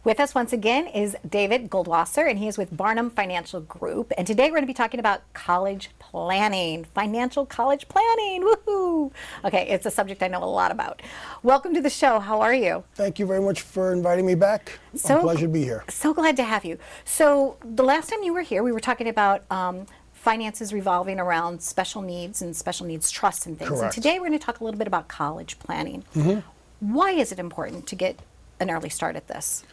With us once again is David Goldwasser, and he is with Barnum Financial Group. And today we're going to be talking about college planning, financial college planning. Woohoo! Okay, it's a subject I know a lot about. Welcome to the show. How are you? Thank you very much for inviting me back. It's a pleasure to be here. So glad to have you. So the last time you were here, we were talking about finances revolving around special needs and special needs trusts and things. Correct. And today we're going to talk a little bit about college planning. Why is it important to get an early start at this?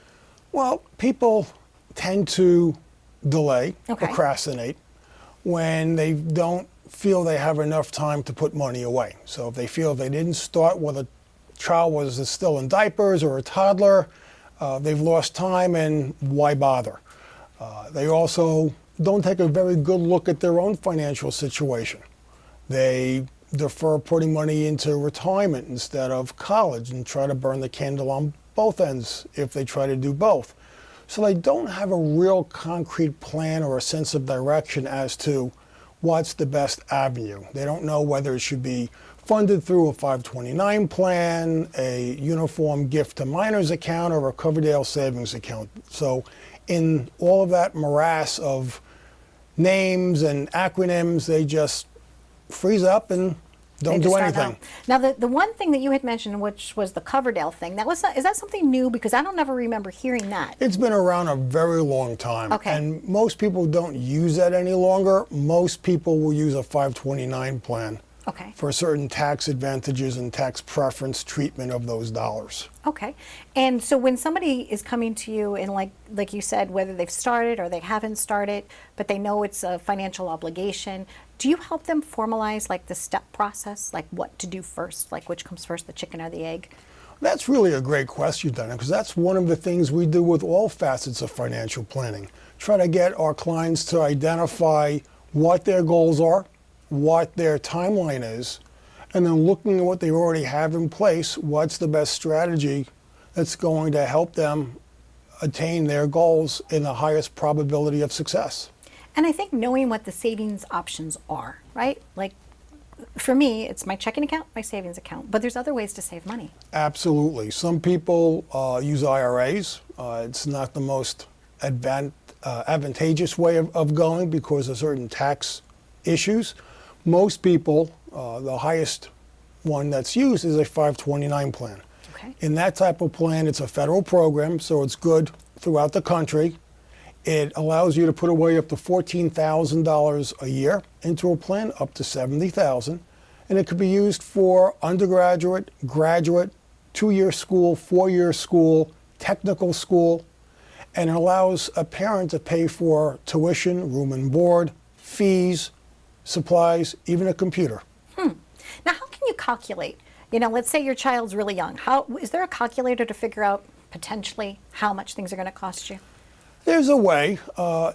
Well, people tend to delay, Okay. procrastinate, when they don't feel they have enough time to put money away. So if they feel they didn't start while the child was still in diapers or a toddler, they've lost time, and why bother? They also don't take a very good look at their own financial situation. They defer putting money into retirement instead of college and try to burn the candle on both ends if they try to do both. So they don't have a real concrete plan or a sense of direction as to what's the best avenue. They don't know whether it should be funded through a 529 plan, a uniform gift to minors account, or a Coverdale savings account. So in all of that morass of names and acronyms, they just freeze up and don't do anything. Now, the one thing that you had mentioned, which was the Coverdale thing, is that something new? Because I don't ever remember hearing that. It's been around a very long time. Okay. And most people don't use that any longer. Most people will use a 529 plan. Okay. For certain tax advantages and tax preference treatment of those dollars. Okay. And so when somebody is coming to you and like you said, whether they've started or they haven't started, but they know it's a financial obligation, do you help them formalize like the step process, like what to do first, like which comes first, the chicken or the egg? That's really a great question, Donna, because that's one of the things we do with all facets of financial planning. Try to get our clients to identify what their goals are, what their timeline is, and then looking at what they already have in place, what's the best strategy that's going to help them attain their goals in the highest probability of success. And I think knowing what the savings options are, right? Like for me, it's my checking account, my savings account, but there's other ways to save money. Absolutely. Some people use IRAs. It's not the most advantageous way of going because of certain tax issues. Most people, the highest one that's used is a 529 plan. Okay. In that type of plan, it's a federal program, so it's good throughout the country. It allows you to put away up to $14,000 a year into a plan, up to $70,000, and it could be used for undergraduate, graduate, 2-year school, 4-year school, technical school, and it allows a parent to pay for tuition, room and board, fees, supplies, even a computer. Now, how can you calculate? You know, let's say your child's really young. Is there a calculator to figure out potentially how much things are going to cost you? There's a way.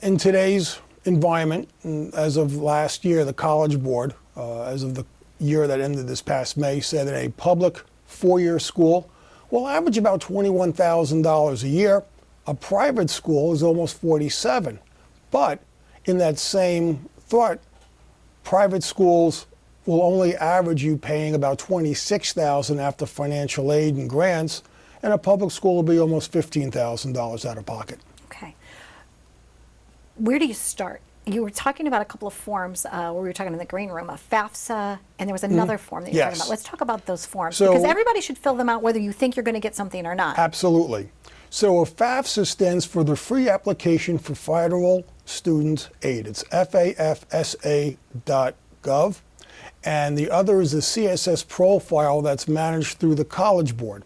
In today's environment, as of last year, the College Board, as of the year that ended this past May, said that a public 4-year school will average about $21,000 a year. A private school is almost $47,000. But in that same thought, private schools will only average you paying about $26,000 after financial aid and grants, and a public school will be almost $15,000 out of pocket. Okay. Where do you start? You were talking about a couple of forms where we were talking in the green room, a FAFSA, and there was another form that you were talking Yes. about. Let's talk about those forms, So, because everybody should fill them out whether you think you're going to get something or not. Absolutely. So a FAFSA stands for the Free Application for Federal Student Aid. It's FAFSA.gov. And the other is the CSS profile that's managed through the College Board.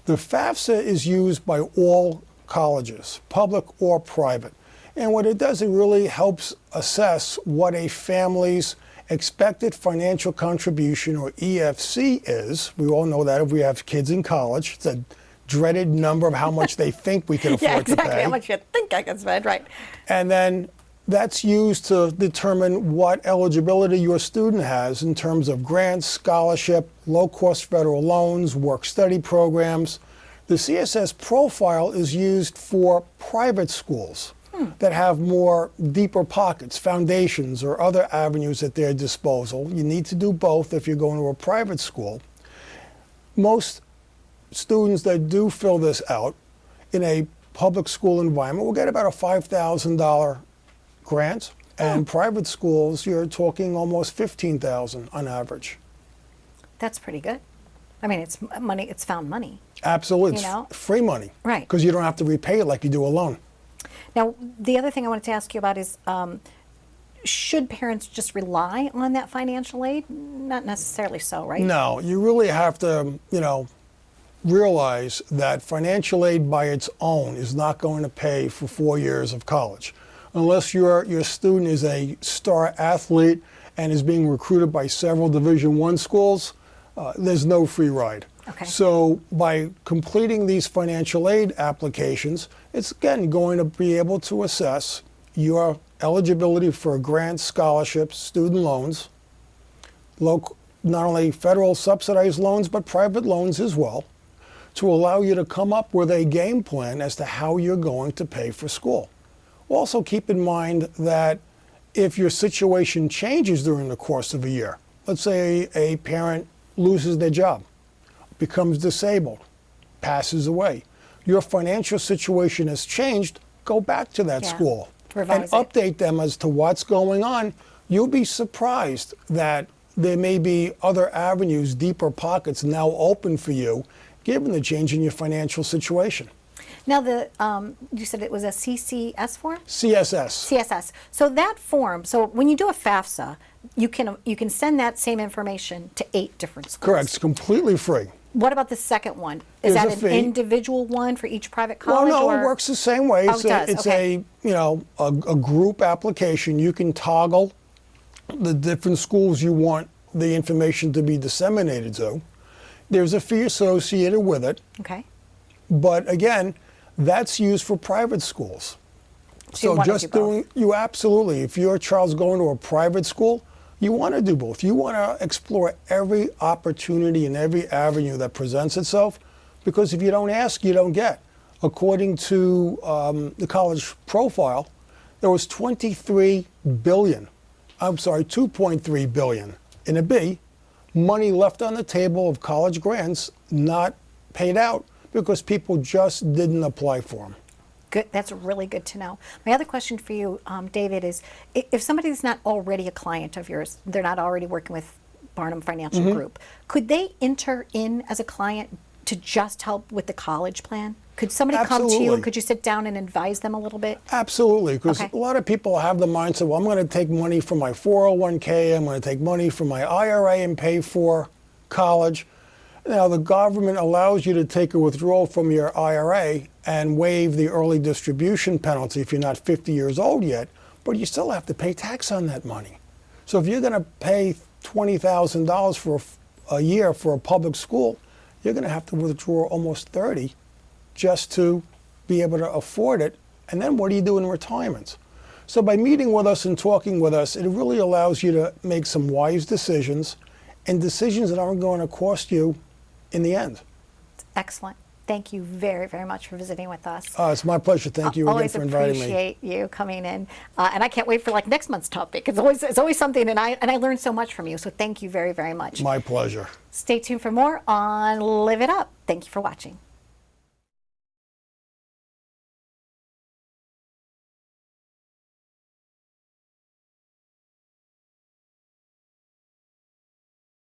The FAFSA is used by all colleges, public or private. And what it does, it really helps assess what a family's expected financial contribution, or EFC, is. We all know that if we have kids in college. It's a dreaded number of how much they think we can afford Yeah, exactly. to pay. How much you think I can spend, right? And then that's used to determine what eligibility your student has in terms of grants, scholarship, low-cost federal loans, work-study programs. The CSS profile is used for private schools that have more deeper pockets, foundations, or other avenues at their disposal. You need to do both if you're going to a private school. Most students that do fill this out in a public school environment will get about a $5,000 grant, and private schools, you're talking almost $15,000 on average. That's pretty good. I mean, it's money. It's found money. Absolutely. It's You know? free money. Right. Because you don't have to repay it like you do a loan. Now, the other thing I wanted to ask you about is, should parents just rely on that financial aid? Not necessarily so, right? No, you really have to, realize that financial aid by its own is not going to pay for 4 years of college. Unless your student is a star athlete and is being recruited by several Division I schools, there's no free ride. Okay. So by completing these financial aid applications, it's again going to be able to assess your eligibility for grants, scholarships, student loans, not only federal subsidized loans, but private loans as well, to allow you to come up with a game plan as to how you're going to pay for school. Also keep in mind that if your situation changes during the course of a year, let's say a parent loses their job, becomes disabled, passes away, your financial situation has changed, go back to that school and Revise it. update them as to what's going on. You'll be surprised that there may be other avenues, deeper pockets now open for you, given the change in your financial situation. Now, you said it was a CCS form? CSS. CSS. So that form, so when you do a FAFSA, you can send that same information to 8 different schools. Correct. It's completely free. What about the second one? Is There's that a an fee. individual one for each private Well, college? no, or? it works the same way. Oh, it does, It's okay. a group application. You can toggle the different schools you want the information to be disseminated to. There's a fee associated with it, Okay. but again, that's used for private schools. So you wanna do both. You absolutely, if your child's going to a private school, you want to do both. You want to explore every opportunity and every avenue that presents itself, because if you don't ask, you don't get. According to the college profile, there was 2.3 billion in a B, money left on the table of college grants not paid out because people just didn't apply for them. Good. That's really good to know. My other question for you, David, is if somebody's not already a client of yours, they're not already working with Barnum Financial Mm-hmm. Group, could they enter in as a client to just help with the college plan? Could somebody come to you Absolutely. and could you sit down and advise them a little bit? Absolutely, because Okay. a lot of people have the mindset, well, I'm going to take money from my 401k, I'm going to take money from my IRA and pay for college. Now, the government allows you to take a withdrawal from your IRA and waive the early distribution penalty if you're not 50 years old yet, but you still have to pay tax on that money. So if you're going to pay $20,000 for a year for a public school, you're going to have to withdraw almost 30 just to be able to afford it. And then what do you do in retirement? So by meeting with us and talking with us, it really allows you to make some wise decisions, and decisions that aren't going to cost you in the end. Excellent. Thank you very, very much for visiting with us. It's my pleasure. Thank you again Always for inviting me. appreciate you coming in, and I can't wait for next month's topic. It's always something, and I learned so much from you. So thank you very, very much. My pleasure. Stay tuned for more on Live It Up. Thank you for watching.